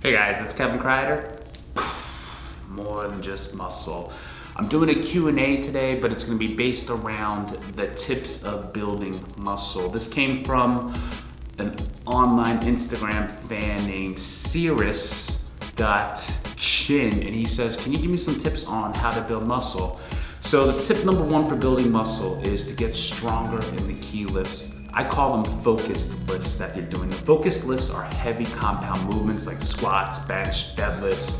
Hey guys, it's Kevin Kreider. More than just muscle. I'm doing a Q&A today, but it's going to be based around the tips of building muscle. This came from an online Instagram fan named Cirrus.chin, and he says, can you give me some tips on how to build muscle? So the tip number one for building muscle is to get stronger in the key lifts. I call them focused lifts that you're doing. The focused lifts are heavy compound movements like squats, bench, deadlifts.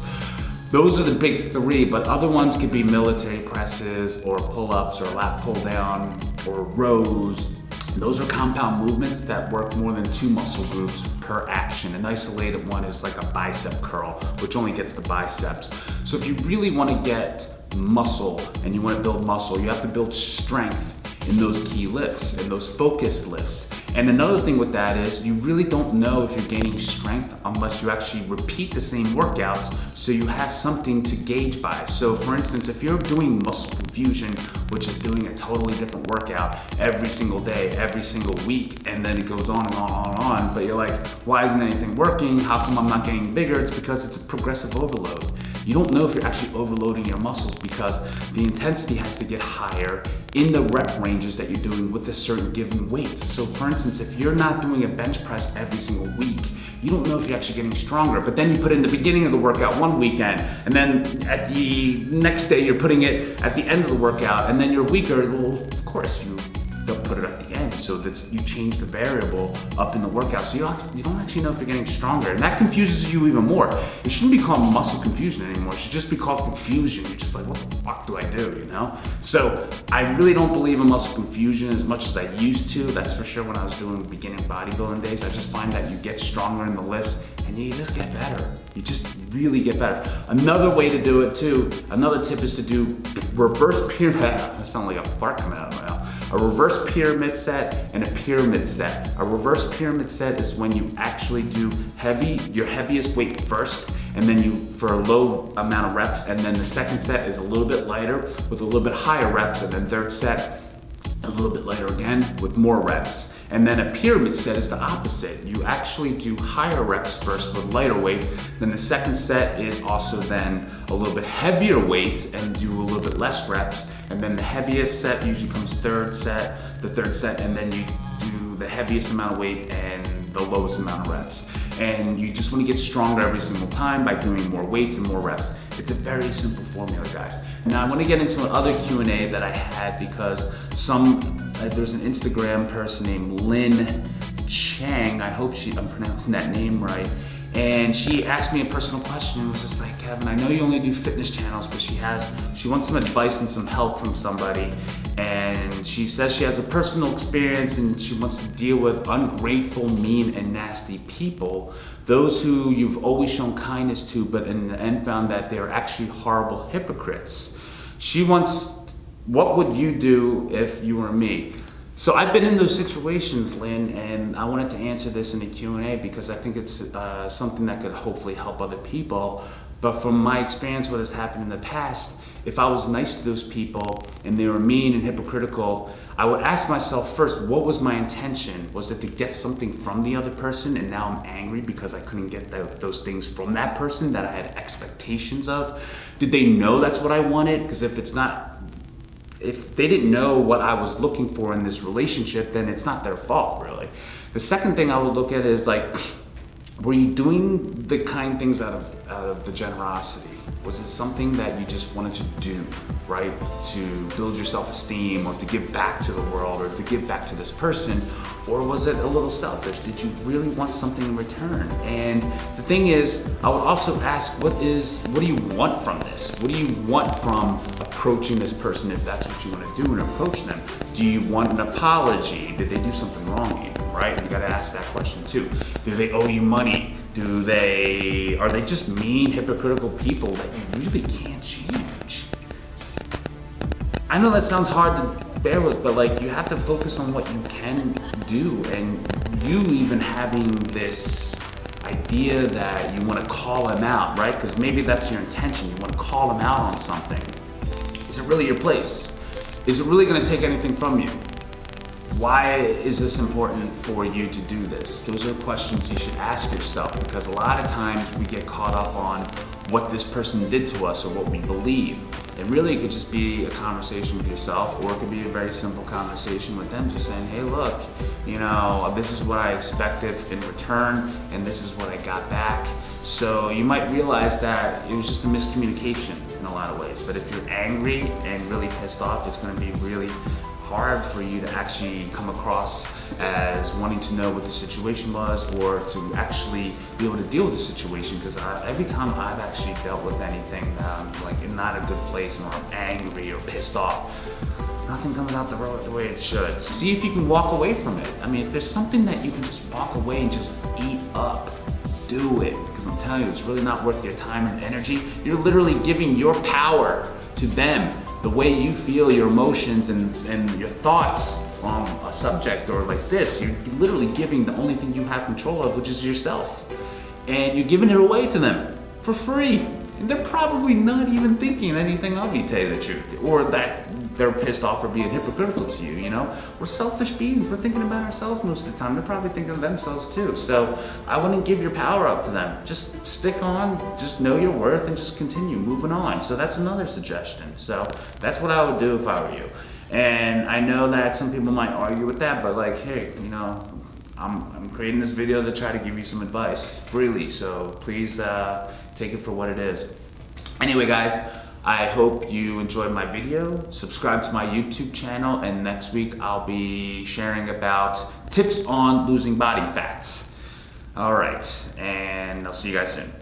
Those are the big three, but other ones could be military presses or pull-ups or lat pull down or rows. Those are compound movements that work more than 2 muscle groups per action. An isolated one is like a bicep curl, which only gets the biceps. So if you really want to get muscle and you want to build muscle, you have to build strength in those key lifts, in those focused lifts. And another thing with that is you really don't know if you're gaining strength unless you actually repeat the same workouts so you have something to gauge by. So for instance, if you're doing muscle confusion, which is doing a totally different workout every single day, every single week, and then it goes on and on and on, but you're like, why isn't anything working? How come I'm not getting bigger? It's because it's a progressive overload. You don't know if you're actually overloading your muscles because the intensity has to get higher in the rep ranges that you're doing with a certain given weight. So for instance, if you're not doing a bench press every single week, you don't know if you're actually getting stronger, but then you put it in the beginning of the workout one weekend, and then at the next day you're putting it at the end of the workout, and then you're weaker. Well, of course you don't put it at the end, so that you change the variable up in the workout. So you don't actually know if you're getting stronger, and that confuses you even more. It shouldn't be called muscle confusion anymore. It should just be called confusion. You're just like, what the fuck do I do, you know? So I really don't believe in muscle confusion as much as I used to. That's for sure when I was doing beginning bodybuilding days. I just find that you get stronger in the lifts and you just get better. You just really get better. Another way to do it too, another tip is to do reverse pyramid. That sounds like a fart coming out of my mouth. A reverse pyramid set and a pyramid set. A reverse pyramid set is when you actually do your heaviest weight first, and then for a low amount of reps, and then the second set is a little bit lighter with a little bit higher reps, and then third set a little bit lighter again with more reps. And then a pyramid set is the opposite. You actually do higher reps first with lighter weight, then the second set is also then a little bit heavier weight and do a little bit less reps, and then the heaviest set usually comes the third set, and then you do the heaviest amount of weight and the lowest amount of reps. And you just want to get stronger every single time by doing more weights and more reps. It's a very simple formula, guys. Now I want to get into another Q&A that I had because there's an Instagram person named Lynn Chang, I hope I'm pronouncing that name right, and she asked me a personal question. It was just like, Kevin, I know you only do fitness channels, but she wants some advice and some help from somebody, and she says she has a personal experience and she wants to deal with ungrateful, mean, and nasty people, those who you've always shown kindness to, but in the end found that they're actually horrible hypocrites. She wants, what would you do if you were me? So I've been in those situations, Lynn, and I wanted to answer this in a Q&A because I think it's something that could hopefully help other people. But from my experience, what has happened in the past, if I was nice to those people and they were mean and hypocritical, I would ask myself first, what was my intention? Was it to get something from the other person and now I'm angry because I couldn't get those things from that person that I had expectations of? Did they know that's what I wanted? Because if they didn't know what I was looking for in this relationship, then it's not their fault, really. The second thing I would look at is like, were you doing the kind things out of the generosity? Was it something that you just wanted to do, right? To build your self-esteem or to give back to the world or to give back to this person? Or was it a little selfish? Did you really want something in return? And the thing is, I would also ask, what do you want from this? What do you want from approaching this person if that's what you want to do and approach them? Do you want an apology? Did they do something wrong to you, right? You gotta ask that question too. Do they owe you money? Are they just mean, hypocritical people that you really can't change? I know that sounds hard to bear with, but like you have to focus on what you can do, and you even having this idea that you want to call him out, right? Because maybe that's your intention. You want to call him out on something. Is it really your place? Is it really going to take anything from you? Why is this important for you to do this? Those are questions you should ask yourself, because a lot of times we get caught up on what this person did to us or what we believe. And really it could just be a conversation with yourself, or it could be a very simple conversation with them, just saying, hey look, you know, this is what I expected in return and this is what I got back. So you might realize that it was just a miscommunication in a lot of ways. But if you're angry and really pissed off, it's going to be really hard for you to actually come across as wanting to know what the situation was, or to actually be able to deal with the situation. Because every time I've actually dealt with anything like in not a good place, and I'm angry or pissed off, nothing comes out the way it should. See if you can walk away from it. I mean, if there's something that you can just walk away and just eat up, do it. Because I'm telling you, it's really not worth your time and energy. You're literally giving your power to them, the way you feel, your emotions and your thoughts on a subject or like this. You're literally giving the only thing you have control of, which is yourself. And you're giving it away to them for free. And they're probably not even thinking anything of you, to tell you the truth, or that they're pissed off or being hypocritical to you, you know? We're selfish beings, we're thinking about ourselves most of the time. They're probably thinking of themselves too. So I wouldn't give your power up to them. Just stick on, just know your worth, and just continue moving on. So that's another suggestion. So that's what I would do if I were you. And I know that some people might argue with that, but like, hey, you know, I'm creating this video to try to give you some advice freely, so please take it for what it is. Anyway guys, I hope you enjoyed my video. Subscribe to my YouTube channel, and next week I'll be sharing about tips on losing body fat. All right, and I'll see you guys soon.